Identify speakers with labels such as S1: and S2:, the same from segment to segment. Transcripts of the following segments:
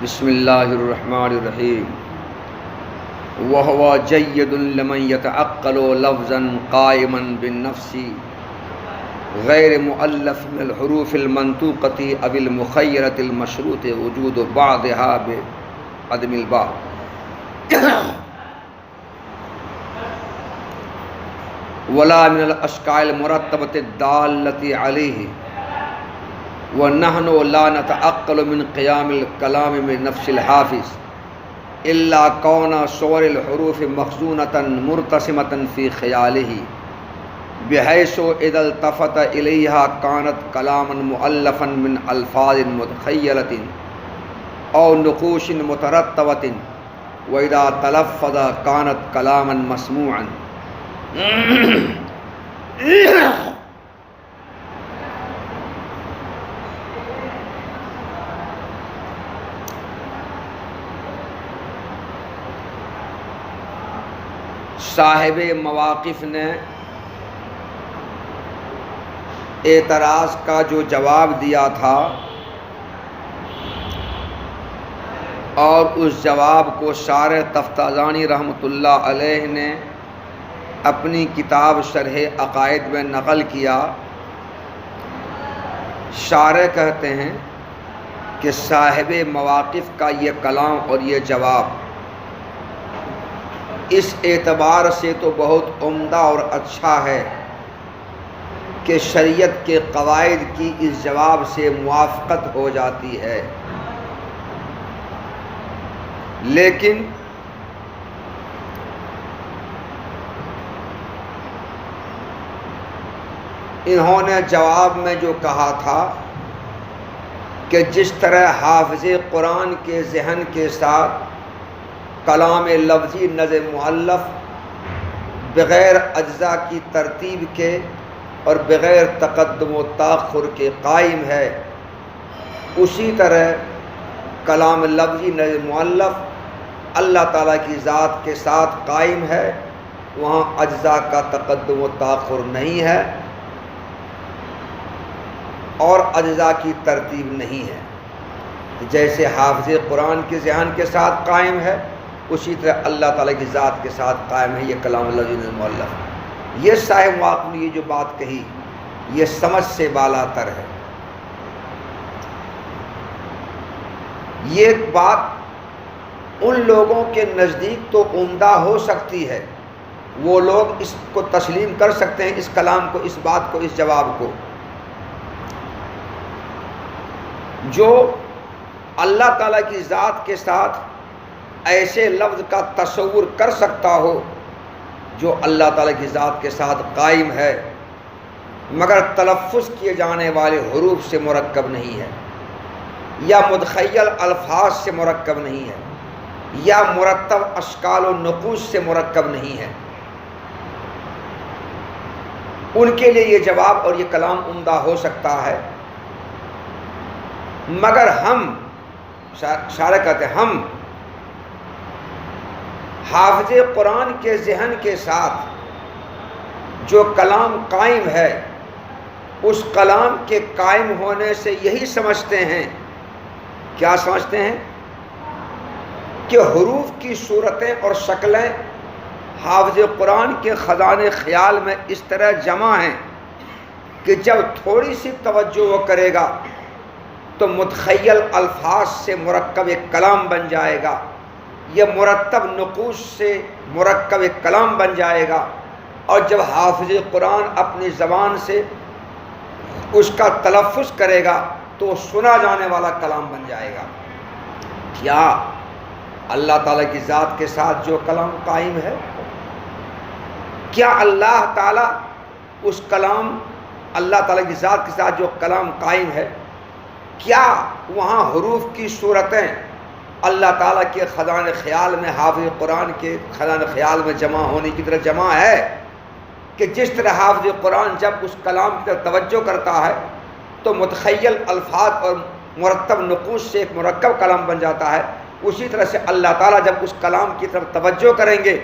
S1: بسم اللہ الرحمن الرحیم وهو جید لمن يتعقل لفظا قائما بالنفس غیر مؤلف من الحروف المنطوقة او المخیرة المشروط وجود بعضها بعدم البعض ولا من الاشکال المرتبة الدالة علیہ ونحن لا نتعقل من قیام الکلام من نفس الحافظ الا کون صور الحروف مخزونة مرتسمة في خیالہ بحیث اذا التفت الیہا کانت کلاما مؤلفا من الفاظ متخیلة او نقوش مترتبة واذا تلفظ کانت کلاما مسموعا صاحب مواقف نے اعتراض کا جو جواب دیا تھا اور اس جواب کو شارح تفتازانی رحمۃ اللہ علیہ نے اپنی کتاب شرح عقائد میں نقل کیا۔ شارح کہتے ہیں کہ صاحب مواقف کا یہ کلام اور یہ جواب اس اعتبار سے تو بہت عمدہ اور اچھا ہے کہ شریعت کے قواعد کی اس جواب سے موافقت ہو جاتی ہے، لیکن انہوں نے جواب میں جو کہا تھا کہ جس طرح حافظ قرآن کے ذہن کے ساتھ کلام لفظی نظم مؤلف بغیر اجزاء کی ترتیب کے اور بغیر تقدم و تاخر کے قائم ہے، اسی طرح کلام لفظی نظم مؤلف اللہ تعالیٰ کی ذات کے ساتھ قائم ہے، وہاں اجزاء کا تقدم و تاخر نہیں ہے اور اجزاء کی ترتیب نہیں ہے۔ جیسے حافظ قرآن کے ذہن کے ساتھ قائم ہے، اسی طرح اللہ تعالیٰ کی ذات کے ساتھ قائم ہے یہ کلام اللہ المؤلف۔ یہ صاحب واقع نے یہ جو بات کہی یہ سمجھ سے بالا تر ہے۔ یہ بات ان لوگوں کے نزدیک تو عمدہ ہو سکتی ہے، وہ لوگ اس کو تسلیم کر سکتے ہیں، اس کلام کو، اس بات کو، اس جواب کو، جو اللہ تعالیٰ کی ذات کے ساتھ ایسے لفظ کا تصور کر سکتا ہو جو اللہ تعالیٰ کی ذات کے ساتھ قائم ہے مگر تلفظ کیے جانے والے حروف سے مرکب نہیں ہے، یا متخیل الفاظ سے مرکب نہیں ہے، یا مرتب اشکال و نقوش سے مرکب نہیں ہے، ان کے لیے یہ جواب اور یہ کلام عمدہ ہو سکتا ہے۔ مگر ہم شارح کہتے ہیں ہم حافظ قرآن کے ذہن کے ساتھ جو کلام قائم ہے اس کلام کے قائم ہونے سے یہی سمجھتے ہیں، کیا سمجھتے ہیں کہ حروف کی صورتیں اور شکلیں حافظ قرآن کے خزانے خیال میں اس طرح جمع ہیں کہ جب تھوڑی سی توجہ وہ کرے گا تو متخیل الفاظ سے مرکب ایک کلام بن جائے گا، یہ مرتب نقوش سے مرکب ایک کلام بن جائے گا، اور جب حافظ قرآن اپنی زبان سے اس کا تلفظ کرے گا تو سنا جانے والا کلام بن جائے گا۔ کیا اللہ تعالیٰ کی ذات کے ساتھ جو کلام قائم ہے، کیا اللہ تعالیٰ اس کلام، اللہ تعالیٰ کی ذات کے ساتھ جو کلام قائم ہے، کیا وہاں حروف کی صورتیں اللہ تعالیٰ کے خزانہ خیال میں، حافظ قرآن کے خزانہ خیال میں جمع ہونے کی طرح جمع ہے کہ جس طرح حافظ قرآن جب اس کلام کی طرف توجہ کرتا ہے تو متخیل الفاظ اور مرتب نقوش سے ایک مرکب کلام بن جاتا ہے، اسی طرح سے اللہ تعالیٰ جب اس کلام کی طرف توجہ کریں گے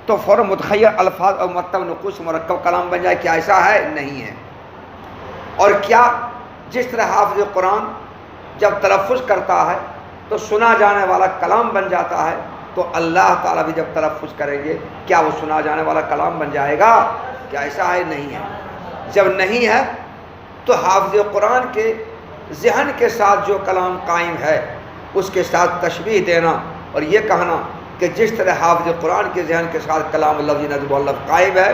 S1: تو فوراً متخیل الفاظ اور مرتب نقوش سے مرکب کلام بن جائے۔ کیا ایسا ہے؟ نہیں ہے۔ اور کیا جس طرح حافظ قرآن جب تلفظ کرتا ہے تو سنا جانے والا کلام بن جاتا ہے، تو اللہ تعالیٰ بھی جب تلفظ کریں گے کیا وہ سنا جانے والا کلام بن جائے گا؟ کیا ایسا ہے؟ نہیں ہے۔ جب نہیں ہے تو حافظ قرآن کے ذہن کے ساتھ جو کلام قائم ہے اس کے ساتھ تشبیہ دینا اور یہ کہنا کہ جس طرح حافظ قرآن کے ذہن کے ساتھ کلام لفظی نظم مؤلف قائم ہے،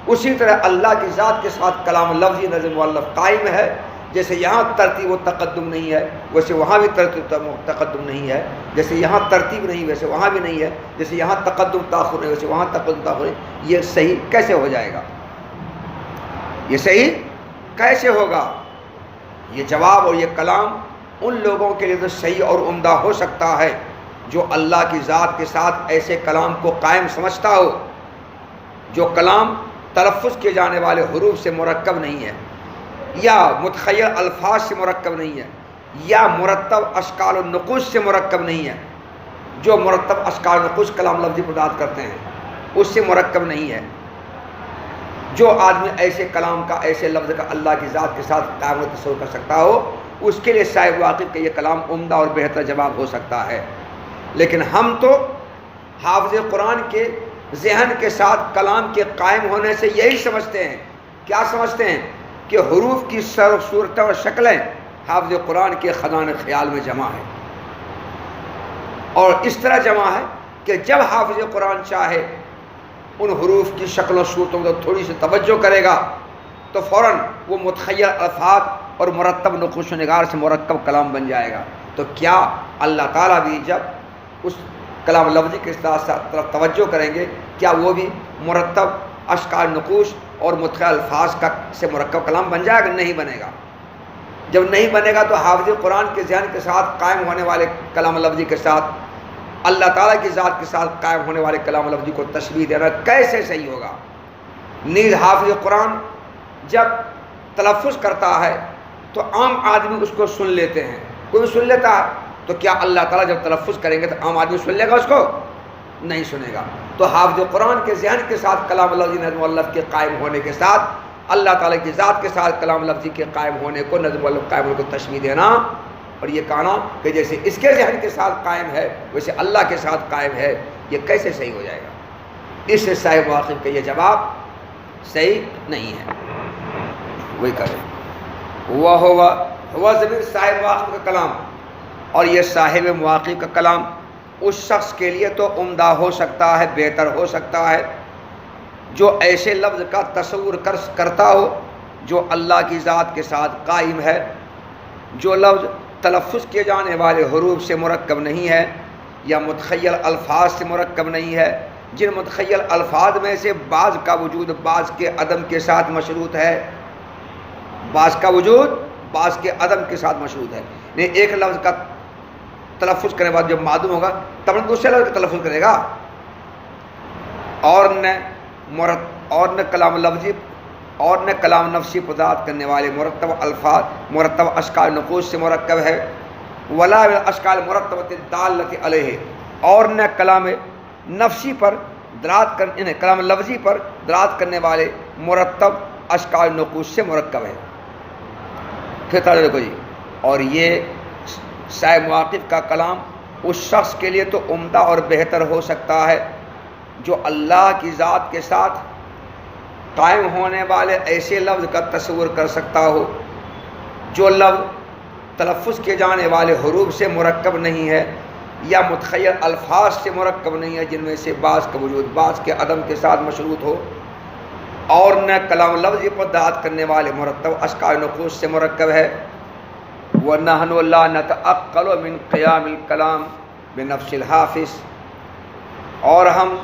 S1: اسی طرح اللہ کی ذات کے ساتھ کلام لفظی نظم مؤلف قائم ہے۔ جیسے یہاں ترتیب و تقدم نہیں ہے ویسے وہاں بھی ترتیب و تقدم نہیں ہے، جیسے یہاں ترتیب نہیں ویسے وہاں بھی نہیں ہے، جیسے یہاں تقدم تاخر نہیں ویسے وہاں تقدم تاخر نہیں۔ یہ صحیح کیسے ہو جائے گا؟ یہ صحیح کیسے ہوگا؟ یہ جواب اور یہ کلام ان لوگوں کے لیے تو صحیح اور عمدہ ہو سکتا ہے جو اللہ کی ذات کے ساتھ ایسے کلام کو قائم سمجھتا ہو، جو کلام تلفظ کیے جانے والے حروف سے مرکب نہیں ہے، یا متخیل الفاظ سے مرکب نہیں ہے، یا مرتب اشکال و نقوش سے مرکب نہیں ہے۔ جو مرتب اشکال و نقوش کلام لفظی پرداد کرتے ہیں اس سے مرکب نہیں ہے۔ جو آدمی ایسے کلام کا، ایسے لفظ کا اللہ کی ذات کے ساتھ قائم و تصور کر سکتا ہو، اس کے لیے صاحب واقف کا یہ کلام عمدہ اور بہتر جواب ہو سکتا ہے۔ لیکن ہم تو حافظ قرآن کے ذہن کے ساتھ کلام کے قائم ہونے سے یہی سمجھتے ہیں۔ کیا سمجھتے ہیں؟ کہ حروف کی صورتیں اور شکلیں حافظ قرآن کے خزانۂ خیال میں جمع ہے، اور اس طرح جمع ہے کہ جب حافظ قرآن چاہے ان حروف کی شکل و صورتوں کو تھوڑی سی توجہ کرے گا تو فوراً وہ متخیل الفاظ اور مرتب نقوش و نگار سے مرکب کلام بن جائے گا۔ تو کیا اللہ تعالیٰ بھی جب اس کلام لفظی کے ساتھ طرف توجہ کریں گے کیا وہ بھی مرتب اشکال نقوش اور متخیل الفاظ کا سے مرکب کلام بن جائے گا؟ نہیں بنے گا۔ جب نہیں بنے گا تو حافظ قرآن کے ذہن کے ساتھ قائم ہونے والے کلام لفظی کے ساتھ اللہ تعالیٰ کی ذات کے ساتھ قائم ہونے والے کلام لفظی کو تشبیہ دینا کیسے صحیح ہوگا؟ نیز حافظ قرآن جب تلفظ کرتا ہے تو عام آدمی اس کو سن لیتے ہیں، کوئی سن لیتا ہے، تو کیا اللہ تعالیٰ جب تلفظ کریں گے تو عام آدمی سن لے گا؟ اس کو نہیں سنے گا۔ تو حافظ قرآن کے ذہن کے ساتھ کلام لفظی نظم مؤلف کے قائم ہونے کے ساتھ اللہ تعالیٰ کی ذات کے ساتھ کلام لفظی کے قائم ہونے کو، نظم مؤلف قائم ہونے کو تشبیہ دینا اور یہ کہنا کہ جیسے اس کے ذہن کے ساتھ قائم ہے ویسے اللہ کے ساتھ قائم ہے، یہ کیسے صحیح ہو جائے گا؟ اس سے صاحب واقف کا یہ جواب صحیح نہیں ہے۔ وہی کریں وہ ضمیر صاحب واقف کا کلام، اور یہ صاحب مواقف کا کلام اس شخص کے لیے تو عمدہ ہو سکتا ہے، بہتر ہو سکتا ہے جو ایسے لفظ کا تصور کرتا ہو جو اللہ کی ذات کے ساتھ قائم ہے، جو لفظ تلفظ کیے جانے والے حروف سے مرکب نہیں ہے یا متخیل الفاظ سے مرکب نہیں ہے، جن متخیل الفاظ میں سے بعض کا وجود بعض کے عدم کے ساتھ مشروط ہے، بعض کا وجود بعض کے عدم کے ساتھ مشروط ہے۔ نہیں ایک لفظ کا تلفظ کرنے کے بعد جب معدوم ہوگا تب دوسرے لفظ کا تلفظ کرے گا، اور نہ کلام لفظی اور نہ کلام نفسی پرداد کرنے والے مرتب الفاظ مرتب اشکال نقوش سے مرکب ہے، ولا اشکال مرتبۃ الدالۃ علیہ، اور نہ کلام نفسی پر دلالت کرنے کلام لفظی پر دلالت کرنے والے مرتب اشکال نقوش سے مرکب ہے۔ پھر طرح دیکھو جی، اور یہ صاحب مواقف کا کلام اس شخص کے لیے تو عمدہ اور بہتر ہو سکتا ہے جو اللہ کی ذات کے ساتھ قائم ہونے والے ایسے لفظ کا تصور کر سکتا ہو جو لفظ تلفظ کیے جانے والے حروف سے مرکب نہیں ہے یا متخیل الفاظ سے مرکب نہیں ہے، جن میں سے بعض کا وجود بعض کے عدم کے ساتھ مشروط ہو، اور نہ کلام لفظی پر داد کرنے والے مرتب اشکال نقوش سے مرکب ہے۔ وَنَحْنُ لَا نَتَعَقَّلُ مِنْ قِيَامِ الْكَلَامِ بِنَفْسِ الْحَافِظِ، اور ہم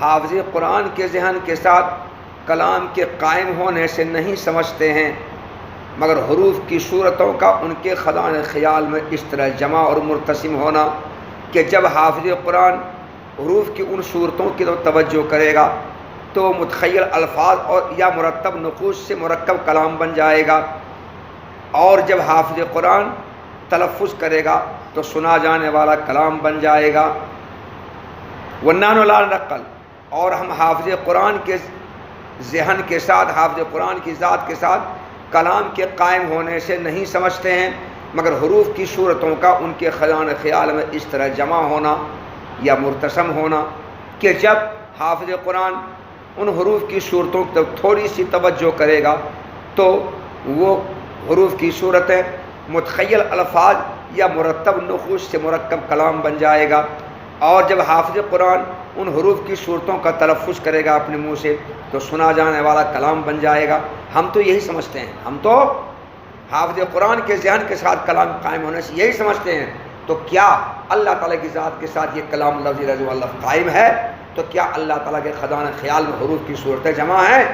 S1: حافظ قرآن کے ذہن کے ساتھ کلام کے قائم ہونے سے نہیں سمجھتے ہیں، مگر حروف کی صورتوں کا ان کے خزانۂ خیال میں اس طرح جمع اور مرتسم ہونا کہ جب حافظ قرآن حروف کی ان صورتوں کی توجہ کرے گا تو متخیل الفاظ اور یا مرتب نقوش سے مرکب کلام بن جائے گا، اور جب حافظ قرآن تلفظ کرے گا تو سنا جانے والا کلام بن جائے گا۔ وَنَحْنُ لَا نَعْقِلُ، اور ہم حافظ قرآن کے ذہن کے ساتھ حافظ قرآن کی ذات کے ساتھ کلام کے قائم ہونے سے نہیں سمجھتے ہیں مگر حروف کی صورتوں کا ان کے خزانہ خیال میں اس طرح جمع ہونا یا مرتسم ہونا کہ جب حافظ قرآن ان حروف کی صورتوں کی طرف تھوڑی سی توجہ کرے گا تو وہ حروف کی صورتیں متخیل الفاظ یا مرتب نقوش سے مرکب کلام بن جائے گا، اور جب حافظ قرآن ان حروف کی صورتوں کا تلفظ کرے گا اپنے منہ سے تو سنا جانے والا کلام بن جائے گا۔ ہم تو یہی سمجھتے ہیں، ہم تو حافظ قرآن کے ذہن کے ساتھ کلام قائم ہونے سے یہی سمجھتے ہیں، تو کیا اللہ تعالیٰ کی ذات کے ساتھ یہ کلام لفظ رضو اللہ قائم ہے؟ تو کیا اللہ تعالیٰ کے خزانہ خیال میں حروف کی صورتیں جمع ہیں؟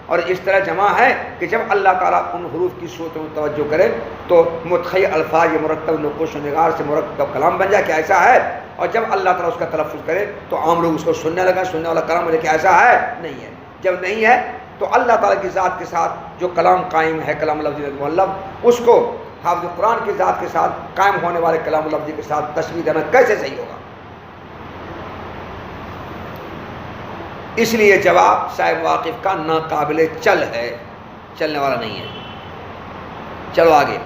S1: اور اس طرح جمع ہے کہ جب اللہ تعالیٰ ان حروف کی صورتوں میں توجہ کرے تو متخیل الفاظ یا مرتب نقوش و نگار سے مرکب کلام بن جائے، کیا ایسا ہے؟ اور جب اللہ تعالیٰ اس کا تلفظ کرے تو عام لوگ اس کو سننے لگا، سننے والا کلام مجھے، کیا ایسا ہے؟ نہیں ہے۔ جب نہیں ہے تو اللہ تعالیٰ کی ذات کے ساتھ جو کلام قائم ہے، کلام لفظی مطلب، اس کو حافظ قرآن کی ذات کے ساتھ قائم ہونے والے کلام لفظی کے ساتھ تشبیہ دینا کیسے صحیح ہوگا؟ اس لیے جواب صاحب واقف کا ناقابل چل ہے، چلنے والا نہیں ہے۔ چلو آگے،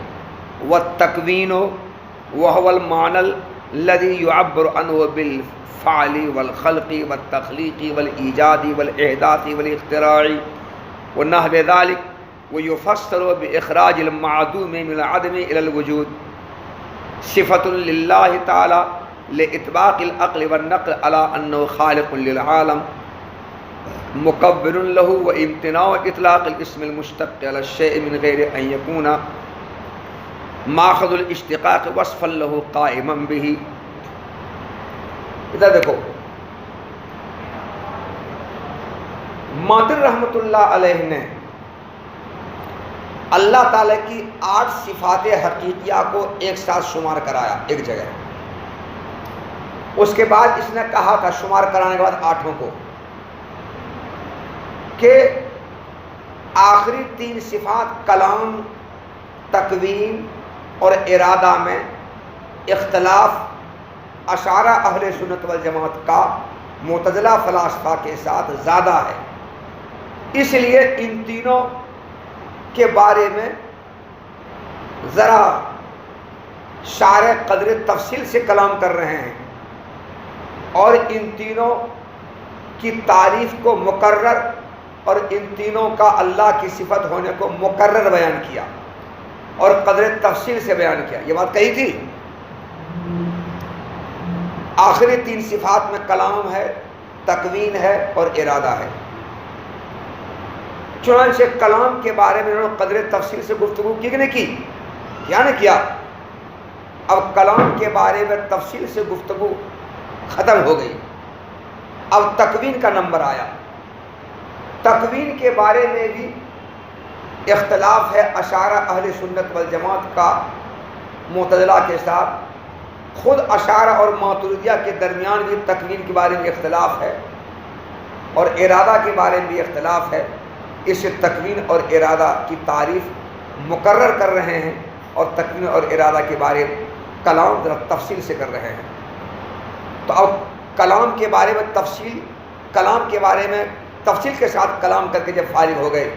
S1: والتکوین وهو المعنى الذي يعبر عنه بالفعل والخلق والتخلیق والایجاد والاحداث والاختراع ونحو ذلك ويفسر باخراج المعدوم من العدم الى الوجود صفة لله تعالى لإطباق العقل والنقل على أنه خالق للعالم مکبر له وامتناع اطلاق الاسم المشتق على الشيء من غير ان يكون ماخذ الاشتقاق وصفا له قائما به۔ ادھر دیکھو، مادر رحمۃ اللہ علیہ نے اللہ تعالی کی 8 صفات حقیقیہ کو ایک ساتھ شمار کرایا ایک جگہ، اس کے بعد اس نے کہا تھا شمار کرانے کے بعد 8 کو کہ آخری 3 صفات کلام، تکوین اور ارادہ میں اختلاف اشاعرہ اہل سنت والجماعت کا معتزلہ فلاسفہ کے ساتھ زیادہ ہے، اس لیے ان تینوں کے بارے میں ذرا شارح قدر تفصیل سے کلام کر رہے ہیں، اور ان تینوں کی تعریف کو مقرر اور ان تینوں کا اللہ کی صفت ہونے کو مقرر بیان کیا اور قدر تفصیل سے بیان کیا۔ یہ بات کہی تھی، آخری 3 صفات میں کلام ہے، تکوین ہے اور ارادہ ہے۔ چنانچہ کلام کے بارے میں انہوں نے قدر تفصیل سے گفتگو کی کہ نہیں کی؟ کیا نہیں کیا؟ اب کلام کے بارے میں تفصیل سے گفتگو ختم ہو گئی، اب تکوین کا نمبر آیا۔ تکوین کے بارے میں بھی اختلاف ہے اشاعرہ اہل سنت والجماعت کا معتزلہ کے ساتھ، خود اشاعرہ اور ماتریدیہ کے درمیان بھی تکوین کے بارے میں اختلاف ہے اور ارادہ کے بارے میں بھی اختلاف ہے۔ اس سے تکوین اور ارادہ کی تعریف مقرر کر رہے ہیں اور تکوین اور ارادہ کے بارے کلام ذرا تفصیل سے کر رہے ہیں۔ تو اب کلام کے بارے میں تفصیل، کلام کے بارے میں تفصیل کے ساتھ کلام کر کے جب فارغ ہو گئے،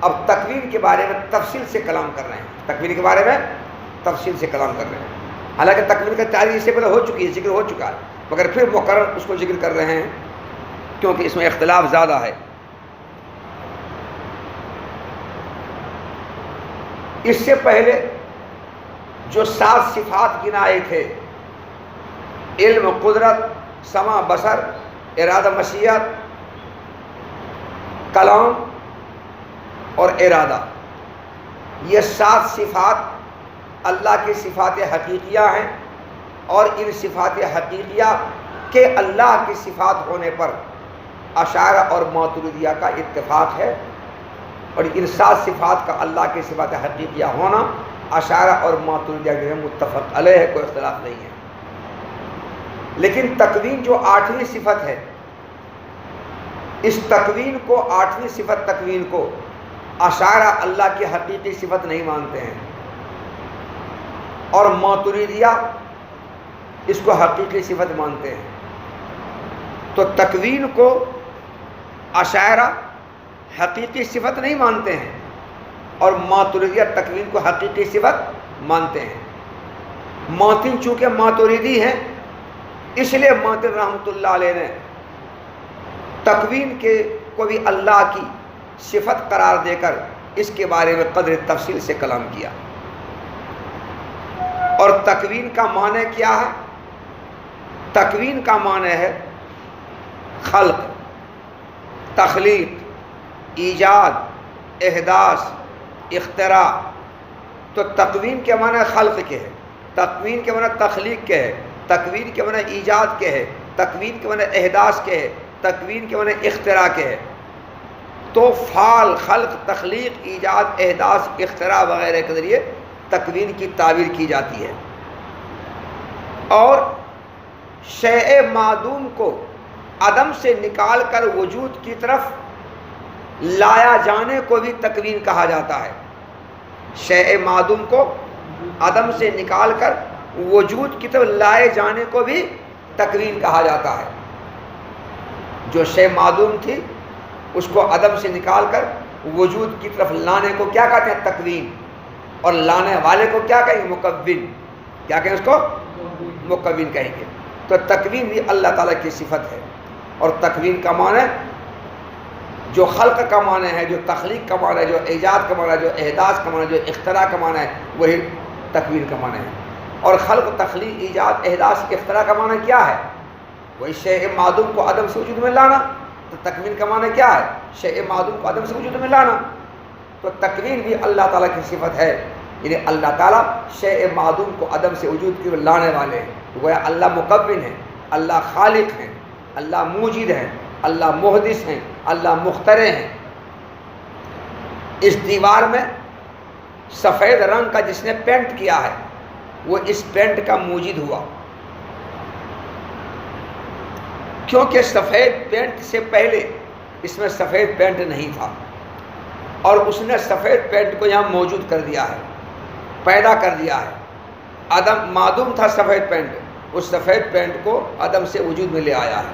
S1: اب تکوین کے بارے میں تفصیل سے کلام کر رہے ہیں، تکوین کے بارے میں تفصیل سے کلام کر رہے ہیں۔ حالانکہ تکوین کا تعریف اس سے پہلے ہو چکی ہے، ذکر ہو چکا ہے، مگر پھر مقرر اس کو ذکر کر رہے ہیں کیونکہ اس میں اختلاف زیادہ ہے۔ اس سے پہلے جو 7 صفات گنائے تھے، علم، قدرت، سمع، بصر، ارادہ، مشیت، کلام اور ارادہ، یہ 7 صفات اللہ کی صفات حقیقیہ ہیں، اور ان صفات حقیقیہ کے اللہ کی صفات ہونے پر اشاعرہ اور ماتریدیہ کا اتفاق ہے، اور ان 7 صفات کا اللہ کی صفات حقیقیہ ہونا اشاعرہ اور ماتریدیہ کے متفق علیہ ہے، کوئی اختلاف نہیں ہے۔ لیکن تکوین جو 8ویں صفت ہے، اس تکوین کو 8ویں صفت تکوین کو اشاعرہ اللہ کی حقیقی صفت نہیں مانتے ہیں، اور ماتریدیہ اس کو حقیقی صفت مانتے ہیں۔ تو تکوین کو اشاعرہ حقیقی صفت نہیں مانتے ہیں اور ماتریدیہ تکوین کو حقیقی صفت مانتے ہیں۔ ماتن چونکہ ماتریدی ہیں، اس لیے ماتن رحمۃ اللہ علیہ نے تکوین کے کو بھی اللہ کی صفت قرار دے کر اس کے بارے میں قدر تفصیل سے کلام کیا۔ اور تکوین کا معنی کیا ہے؟ تکوین کا معنی ہے خلق، تخلیق، ایجاد، احداث، اختراع۔ تو تکوین کے معنی خلق کے ہے، تکوین کے معنی تخلیق کے ہے، تکوین کے معنی ایجاد کے ہے، تکوین کے معنی احداث کے ہے، تکوین کے معنی اختراع کے ہے۔ تو فعل، خلق، تخلیق، ایجاد، احداث، اختراع وغیرہ کے ذریعے تکوین کی تعبیر کی جاتی ہے۔ اور شیء معدوم کو عدم سے نکال کر وجود کی طرف لایا جانے کو بھی تکوین کہا جاتا ہے۔ شیء معدوم کو عدم سے نکال کر وجود کی طرف لائے جانے کو بھی تکوین کہا جاتا ہے۔ جو شے معدوم تھی اس کو عدم سے نکال کر وجود کی طرف لانے کو کیا کہتے ہیں؟ تکوین۔ اور لانے والے کو کیا کہیں گے؟ مکون۔ کیا کہیں اس کو؟ مکون کہیں گے۔ تو تکوین بھی اللہ تعالیٰ کی صفت ہے۔ اور تکوین کا معنی جو خلق کا معنی ہے، جو تخلیق کا معنی ہے، جو ایجاد کا معنی ہے، جو احداث کا معنی ہے، جو اختراع کا معنی ہے، وہی تکوین کا معنی ہے۔ اور خلق، تخلیق، ایجاد، احداث، اختراع کا معنی کیا ہے؟ وہی شیء معدوم کو عدم سے وجود میں لانا۔ تو تکوین کا معنی کیا ہے؟ شیء معدوم کو عدم سے وجود میں لانا۔ تو تکوین بھی اللہ تعالیٰ کی صفت ہے، یعنی اللہ تعالیٰ شیء معدوم کو عدم سے وجود کی لانے والے ہیں۔ گویا اللہ مکون ہے، اللہ خالق ہیں، اللہ موجد ہیں، اللہ محدث ہیں، اللہ مخترع ہیں۔ اس دیوار میں سفید رنگ کا جس نے پینٹ کیا ہے وہ اس پینٹ کا موجد ہوا، کیونکہ سفید پینٹ سے پہلے اس میں سفید پینٹ نہیں تھا، اور اس نے سفید پینٹ کو یہاں موجود کر دیا ہے، پیدا کر دیا ہے۔ عدم معدوم تھا سفید پینٹ، اس سفید پینٹ کو عدم سے وجود میں لے آیا ہے۔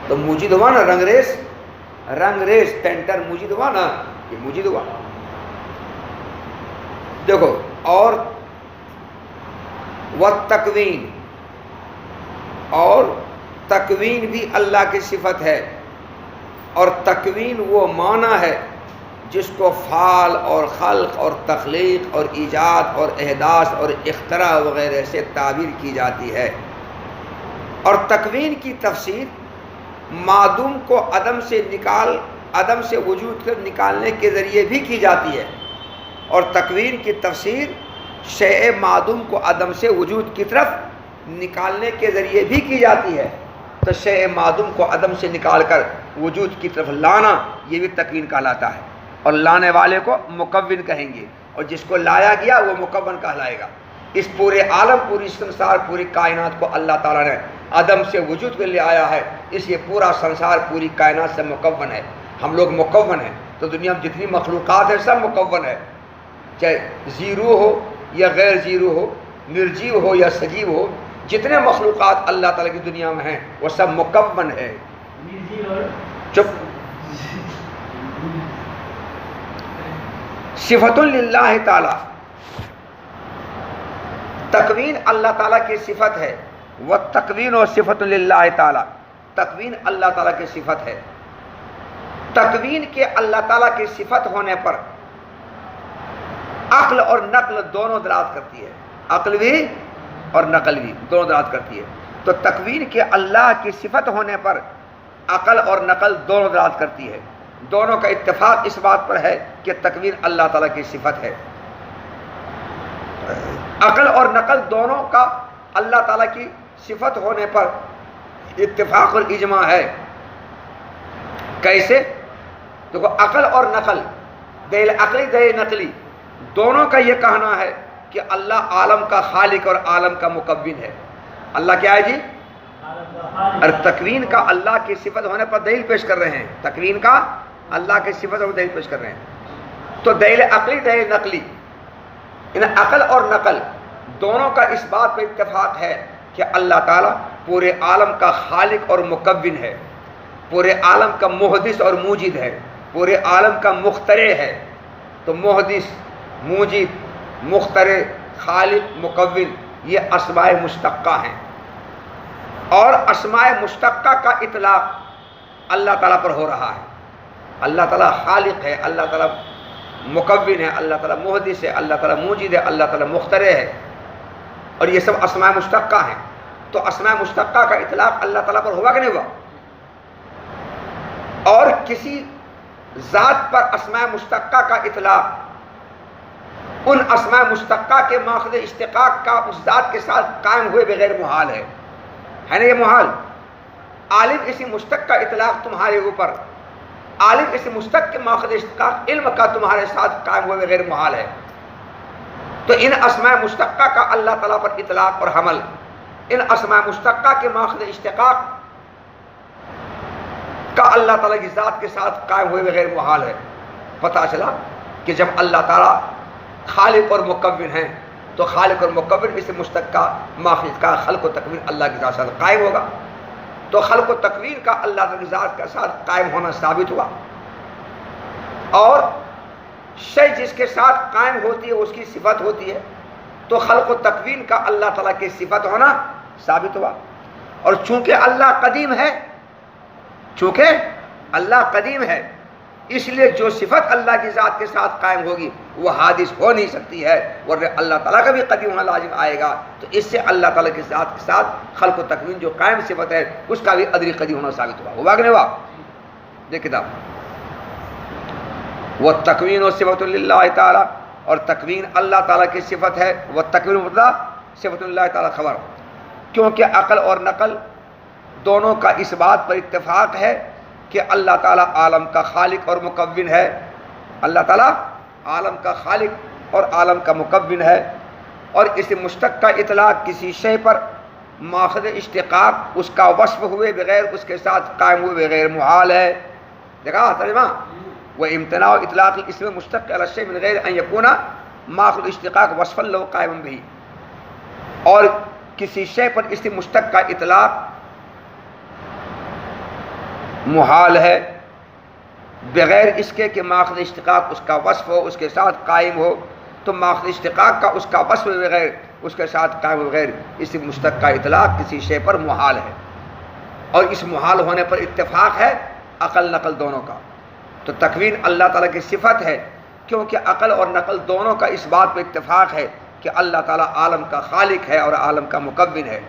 S1: تو موجد ہوا نا، رنگ ریز پینٹر موجد ہوا نا، یہ موجد ہوا۔ دیکھو، اور والتکوین، اور تکوین بھی اللہ کی صفت ہے۔ اور تکوین وہ معنی ہے جس کو فعل اور خلق اور تخلیق اور ایجاد اور احداث اور اختراع وغیرہ سے تعبیر کی جاتی ہے۔ اور تکوین کی تفسیر معدوم کو عدم سے وجود کر نکالنے کے ذریعے بھی کی جاتی ہے، اور تکوین کی تفسیر شیء معدوم کو عدم سے وجود کی طرف نکالنے کے ذریعے بھی کی جاتی ہے۔ تو شیء معدوم کو عدم سے نکال کر وجود کی طرف لانا، یہ بھی تکوین کہلاتا ہے۔ اور لانے والے کو مکون کہیں گے، اور جس کو لایا گیا وہ مکون کہلائے گا۔ اس پورے عالم، پوری سنسار، پوری کائنات کو اللہ تعالیٰ نے عدم سے وجود میں لے آیا ہے، اس لیے پورا سنسار پوری کائنات سے مکون ہے۔ ہم لوگ مکون ہیں، تو دنیا میں جتنی مخلوقات ہیں سب مکون ہے، چاہے زیرو ہو یا غیر زیرو ہو، نرجیو ہو یا سجیو ہو، جتنے مخلوقات اللہ تعالیٰ کی دنیا میں ہیں وہ سب مکون ہے۔ چپ۔ صفت للہ تعالی، تکوین اللہ تعالیٰ کی صفت ہے۔ والتکوین و صفت للہ تعالی، تکوین اللہ تعالیٰ کی صفت ہے۔ تکوین کے اللہ تعالیٰ کی صفت ہونے پر عقل اور نقل دونوں دلالت کرتی ہے، عقل بھی اور نقل بھی دونوں دلالت کرتی ہے۔ تو تکوین کے اللہ کی صفت ہونے پر عقل اور نقل دونوں دلالت کرتی ہے۔ دونوں کا اتفاق اس بات پر ہے کہ تکوین اللہ تعالیٰ کی صفت ہے۔ عقل اور نقل دونوں کا اللہ تعالیٰ کی صفت ہونے پر اتفاق اور اجماع ہے۔ کیسے؟ دیکھو، عقل اور نقل، دلیل عقلی دلیل نقلی، دونوں کا یہ کہنا ہے کہ اللہ عالم کا خالق اور عالم کا مکون ہے۔ اللہ کیا ہے جی؟ اور تکوین کا اللہ کی صفت ہونے پر دلیل پیش کر رہے ہیں، تکوین کا اللہ کی صفت ہونے پر دلیل پیش کر رہے ہیں۔ تو دلیل عقلی دلیل نقلی، ان عقل اور نقل دونوں کا اس بات پہ اتفاق ہے کہ اللہ تعالیٰ پورے عالم کا خالق اور مکون ہے، پورے عالم کا محدث اور موجد ہے، پورے عالم کا مخترع ہے۔ تو محدث، موجد، مخترع، خالق، مکون، یہ اسماء مشتقہ ہیں، اور اسماء مشتقہ کا اطلاق اللہ تعالیٰ پر ہو رہا ہے۔ اللہ تعالیٰ خالق ہے، اللہ تعالیٰ مکون ہے، اللہ تعالیٰ محدث ہے، اللہ تعالیٰ موجد ہے، اللہ تعالیٰ مخترع ہے، اور یہ سب اسماء مشتقہ ہیں۔ تو اسماء مشتقہ کا اطلاق اللہ تعالیٰ پر ہوا کہ نہیں ہوا؟ اور کسی ذات پر اسماء مشتقہ کا اطلاق ان اسماء مشتقہ کے ماخذ اشتقاق کا اس ذات کے ساتھ قائم ہوئے بغیر محال ہے نا؟ یہ محال۔ عالم اسم مشتق کا اطلاق تمہارے اوپر، عالم اسم مشتق کے ماخذ اشتقاق علم کا تمہارے ساتھ قائم ہوئے بغیر محال ہے۔ تو ان اسماء مشتقہ کا اللہ تعالیٰ پر اطلاق اور حمل، ان اسماء مشتقہ کے ماخذ اشتقاق کا اللہ تعالیٰ کی ذات کے ساتھ قائم ہوئے بغیر محال ہے۔ پتہ چلا کہ جب اللہ تعالیٰ خالق اور مکون ہیں تو خالق اور مکون اس مشتق کا ماخذ کا خلق و تکوین اللہ کی ذات کے ساتھ قائم ہوگا، تو خلق و تکوین کا اللہ کی ذات کے ساتھ قائم ہونا ثابت ہوا، اور شے جس کے ساتھ قائم ہوتی ہے اس کی صفت ہوتی ہے، تو خلق و تکوین کا اللہ تعالیٰ کی صفت ہونا ثابت ہوا۔ اور چونکہ اللہ قدیم ہے، چونکہ اللہ قدیم ہے، اس لیے جو صفت اللہ کی ذات کے ساتھ قائم ہوگی وہ حادث ہو نہیں سکتی ہے، ورنہ اللہ تعالیٰ کا بھی قدیم ہونا لازم آئے گا، تو اس سے اللہ تعالیٰ کی ذات کے ساتھ خلق و تکوین جو قائم صفت ہے اس کا بھی ادری قدیم ہونا ثابت ہوا کہ نہیں ہوا؟ دیکھ کتاب وہ تکوین و صفت للہ تعالیٰ، اور تکوین اللہ تعالیٰ کی صفت ہے، وہ تکوین مبتدا صفت اللہ تعالیٰ خبر، کیونکہ عقل اور نقل دونوں کا اس بات پر اتفاق ہے کہ اللہ تعالیٰ عالم کا خالق اور مکون ہے، اللہ تعالیٰ عالم کا خالق اور عالم کا مکون ہے، اور اس مشتق کا اطلاق کسی شے پر ماخذ اشتقاق اس کا وصف ہوئے بغیر اس کے ساتھ قائم ہوئے بغیر محال ہے۔ دیکھا ترجمہ؟ وہ امتناع اطلاق الاسم مشتق علی الشیء من غیر ان یکون ماخذ اشتقاق وصفا لو قائم بھی، اور کسی شے پر اسم مشتق کا اطلاق محال ہے بغیر اس کے کہ ماخذ اشتقاق اس کا وصف ہو، اس کے ساتھ قائم ہو، تو ماخذ اشتقاق کا اس کا وصف بغیر اس کے ساتھ قائم ہو بغیر اس مشتق کا اطلاق کسی شے پر محال ہے، اور اس محال ہونے پر اتفاق ہے عقل نقل دونوں کا۔ تو تکوین اللہ تعالیٰ کی صفت ہے، کیونکہ عقل اور نقل دونوں کا اس بات پر اتفاق ہے کہ اللہ تعالیٰ عالم کا خالق ہے اور عالم کا مکون ہے،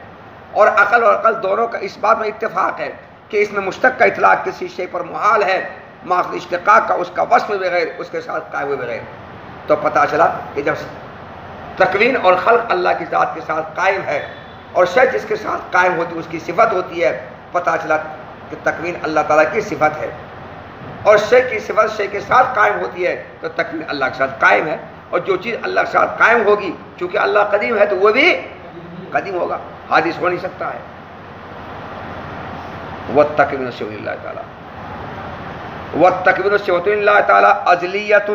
S1: اور عقل اور عقل دونوں کا اس بات میں اتفاق ہے کہ اس میں مشتق کا اطلاق کسی شے پر محال ہے، ماخذ اشتقاق کا اس کا وصف بغیر اس کے ساتھ قائم ہوئے بغیر۔ تو پتہ چلا کہ جب تکوین اور خلق اللہ کی ذات کے ساتھ قائم ہے اور شے جس کے ساتھ قائم ہوتی ہے اس کی صفت ہوتی ہے، پتہ چلا کہ تکوین اللہ تعالیٰ کی صفت ہے، اور شے کی صفت شے کے ساتھ قائم ہوتی ہے تو تکوین اللہ کے ساتھ قائم ہے، اور جو چیز اللہ کے ساتھ قائم ہوگی چونکہ اللہ قدیم ہے تو وہ بھی قدیم ہوگا، حادث ہو نہیں سکتا ہے۔ والتکوین صفت اللہ تعالیٰ، والتکوین صفت اللہ تعالیٰ ازلیۃ،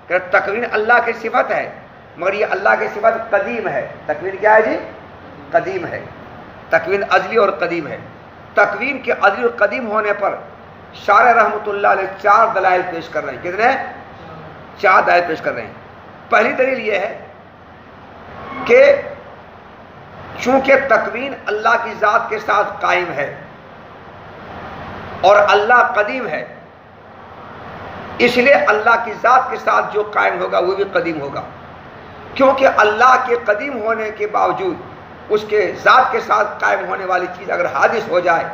S1: کہ تکوین اللہ کی صفت ہے مگر یہ اللہ کی صفت قدیم ہے۔ تکوین کیا ہے جی؟ قدیم ہے۔ تکوین ازلی اور قدیم ہے۔ تکوین کے ازلی اور قدیم ہونے پر شارح رحمۃ اللہ علیہ 4 دلائل پیش کر رہے ہیں۔ کتنے؟ 4 دلائل پیش کر رہے ہیں۔ پہلی دلیل یہ ہے کہ چونکہ تکوین اللہ کی ذات کے ساتھ قائم ہے اور اللہ قدیم ہے، اس لیے اللہ کی ذات کے ساتھ جو قائم ہوگا وہ بھی قدیم ہوگا، کیونکہ اللہ کے قدیم ہونے کے باوجود اس کے ذات کے ساتھ قائم ہونے والی چیز اگر حادث ہو جائے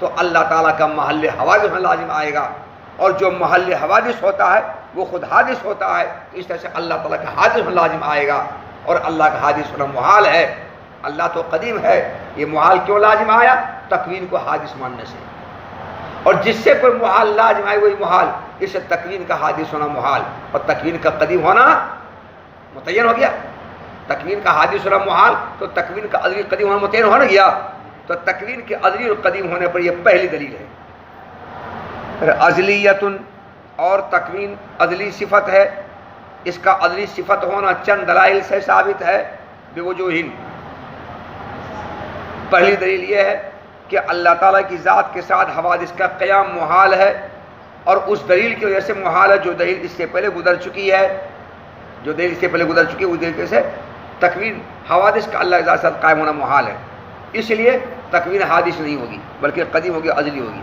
S1: تو اللہ تعالیٰ کا محل حوادث میں لازم آئے گا، اور جو محل حوادث ہوتا ہے وہ خود حادث ہوتا ہے، اس طرح سے اللہ تعالیٰ کا حادث میں لازم آئے گا، اور اللہ کا حادث ہونا محال ہے۔ اللہ تو قدیم ہے، یہ محال کیوں لازم آیا؟ تکوین کو حادث ماننے سے، اور جس سے کوئی محال لازم آئے وہی محال، اس سے تکوین کا حادث ہونا محال اور تکوین کا قدیم ہونا متعین ہو گیا۔ تکوین کا حادث ہونا محال تو تکوین کا ازلی قدیم ہونا متعین ہو گیا، تو تکوین کے ازلی اور قدیم ہونے پر یہ پہلی دلیل ہے۔ پھر ازلیۃ، اور تکوین ازلی صفت ہے، اس کا ازلی صفت ہونا چند دلائل سے ثابت ہے بوجوہ۔ پہلی دلیل یہ ہے کہ اللہ تعالیٰ کی ذات کے ساتھ حوادث کا قیام محال ہے، اور اس دلیل کی وجہ سے محال ہے جو دلیل اس سے پہلے گزر چکی ہے، جو دلیل اس سے پہلے گزر چکی ہے اس دلیل سے تکوین حوادث کا اللہ کے ساتھ قائم ہونا محال ہے، اس لیے تکوین حادث نہیں ہوگی بلکہ قدیم ہوگی، ازلی ہوگی۔